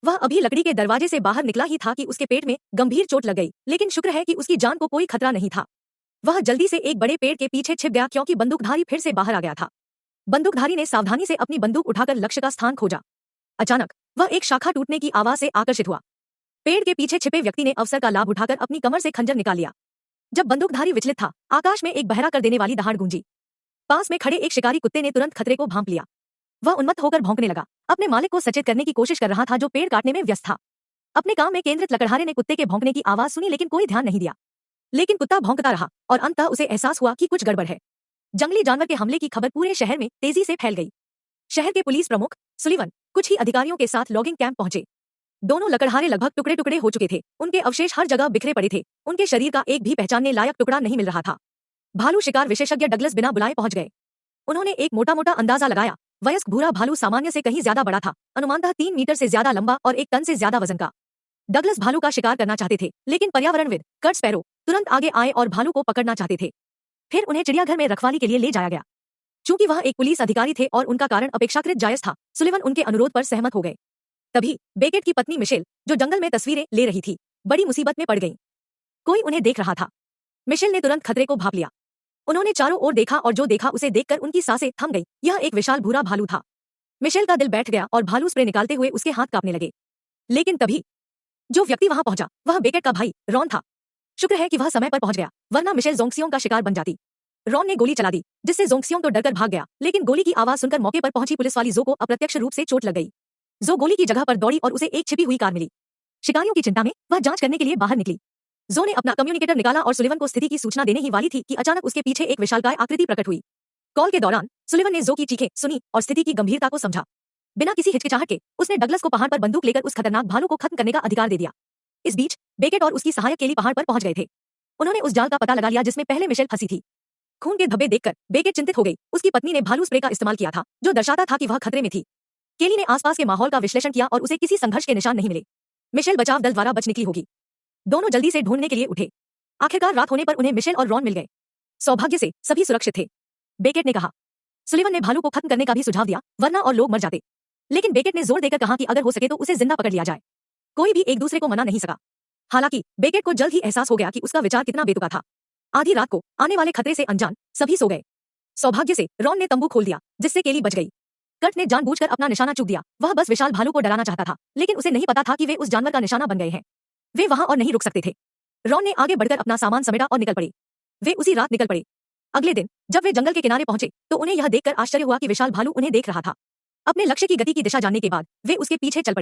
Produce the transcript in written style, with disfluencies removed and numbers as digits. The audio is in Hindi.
वह अभी लकड़ी के दरवाजे से बाहर निकला ही था कि उसके पेट में गंभीर चोट लग गई, लेकिन शुक्र है कि उसकी जान को कोई खतरा नहीं था। वह जल्दी से एक बड़े पेड़ के पीछे छिप गया क्योंकि बंदूकधारी फिर से बाहर आ गया था। बंदूकधारी ने सावधानी से अपनी बंदूक उठाकर लक्ष्य का स्थान खोजा। अचानक वह एक शाखा टूटने की आवाज से आकर्षित हुआ। पेड़ के पीछे छिपे व्यक्ति ने अवसर का लाभ उठाकर अपनी कमर से खंजर निकाल लिया। जब बंदूकधारी विचलित था, आकाश में एक बहरा कर देने वाली दहाड़ गूंजी। पास में खड़े एक शिकारी कुत्ते ने तुरंत खतरे को भांप लिया। वह उन्मत्त होकर भौंकने लगा, अपने मालिक को सचेत करने की कोशिश कर रहा था जो पेड़ काटने में व्यस्त था। अपने काम में केंद्रित लकड़हारे ने कुत्ते के भौंकने की आवाज सुनी लेकिन कोई ध्यान नहीं दिया। लेकिन कुत्ता भौंकता रहा और अंततः उसे एहसास हुआ कि कुछ गड़बड़ है। जंगली जानवर के हमले की खबर पूरे शहर में तेजी से फैल गई। शहर के पुलिस प्रमुख सुलिवन कुछ ही अधिकारियों के साथ लॉगिंग कैंप पहुंचे। दोनों लकड़हारे लगभग टुकड़े टुकड़े हो चुके थे, उनके अवशेष हर जगह बिखरे पड़े थे, उनके शरीर का एक भी पहचानने लायक टुकड़ा नहीं मिल रहा था। भालू शिकार विशेषज्ञ डगलस बिना बुलाए पहुंच गए। उन्होंने एक मोटा मोटा अंदाजा लगाया। वयस्क भूरा भालू सामान्य से कहीं ज्यादा बड़ा था, अनुमानतः 3 मीटर से ज्यादा लंबा और 1 टन से ज्यादा वजन का। डगलस भालू का शिकार करना चाहते थे, लेकिन पर्यावरणविद कर्ट स्पैरो तुरंत आगे आए और भालू को पकड़ना चाहते थे। फिर उन्हें चिड़ियाघर में रखवाली के लिए ले जाया गया। चूंकि वह एक पुलिस अधिकारी थे और उनका कारण अपेक्षाकृत जायज था, सुलिवन उनके अनुरोध पर सहमत हो गए। तभी बेकेट की पत्नी मिशेल, जो जंगल में तस्वीरें ले रही थी, बड़ी मुसीबत में पड़ गई। कोई उन्हें देख रहा था। मिशेल ने तुरंत खतरे को भांप लिया। उन्होंने चारों ओर देखा और जो देखा उसे देखकर उनकी सांसें थम गई। यह एक विशाल भूरा भालू था। मिशेल का दिल बैठ गया और भालू स्प्रे निकालते हुए उसके हाथ कांपने लगे। लेकिन तभी जो व्यक्ति वहां पहुंचा वह बेकेट का भाई रॉन था। शुक्र है कि वह समय पर पहुंच गया, वरना मिशेल जोंक्सियों का शिकार बन जाती। रॉन ने गोली चला दी, जिससे जोंक्सियों तो डरकर भाग गया, लेकिन गोली की आवाज सुनकर मौके पर पहुंची पुलिस वाली जो को अप्रत्यक्ष रूप से चोट लग गई। जो गोली की जगह पर दौड़ी और उसे एक छिपी हुई कार मिली। शिकारियों की चिंता में वह जांच करने के लिए बाहर निकली। जो ने अपना कम्युनिकेटर निकाला और सुलिवन को स्थिति की सूचना देने ही वाली थी कि अचानक उसके पीछे एक विशालकाय आकृति प्रकट हुई। कॉल के दौरान सुलिवन ने जो की चीखें सुनी और स्थिति की गंभीरता को समझा। बिना किसी हिचकिचाहट के उसने डगलस को पहाड़ पर बंदूक लेकर उस खतरनाक भालू को खत्म करने का अधिकार दे दिया। इस बीच बेकेट और उसकी सहायक केली पहाड़ पर पहुंच गए थे। उन्होंने उस जाल का पता लगा लिया जिसमें पहले मिशेल फंसी थी। खून के धब्बे देखकर बेकेट चिंतित हो गई। उसकी पत्नी ने भालू स्प्रे का इस्तेमाल किया था, जो दर्शाता था कि वह खतरे में थी। केली ने आसपास के माहौल का विश्लेषण किया और उसे किसी संघर्ष के निशान नहीं मिले। मिशेल बचाव दल द्वारा बच निकली होगी। दोनों जल्दी से ढूंढने के लिए उठे। आखिरकार रात होने पर उन्हें मिशेल और रॉन मिल गए। सौभाग्य से सभी सुरक्षित थे। बेकेट ने कहा। सुलिवन ने भालू को खत्म करने का भी सुझाव दिया, वरना और लोग मर जाते। लेकिन बेकेट ने जोर देकर कहा कि अगर हो सके तो उसे जिंदा पकड़ लिया जाए। कोई भी एक दूसरे को मना नहीं सका। हालांकि बेकेट को जल्द ही एहसास हो गया कि उसका विचार कितना बेतुका था। आधी रात को आने वाले खतरे से अनजान सभी सो गए। सौभाग्य से रॉन ने तंबू खोल दिया, जिससे केली बच गई। कर्ट ने जानबूझकर अपना निशाना चूक दिया। वह बस विशाल भालू को डराना चाहता था, लेकिन उसे नहीं पता था कि वे उस जानवर का निशाना बन गए हैं। वे वहां और नहीं रुक सकते थे। रॉन ने आगे बढ़कर अपना सामान समेटा और निकल पड़े। वे उसी रात निकल पड़े। अगले दिन जब वे जंगल के किनारे पहुंचे तो उन्हें यह देखकर आश्चर्य हुआ कि विशाल भालू उन्हें देख रहा था। अपने लक्ष्य की गति की दिशा जानने के बाद वे उसके पीछे चल पड़े।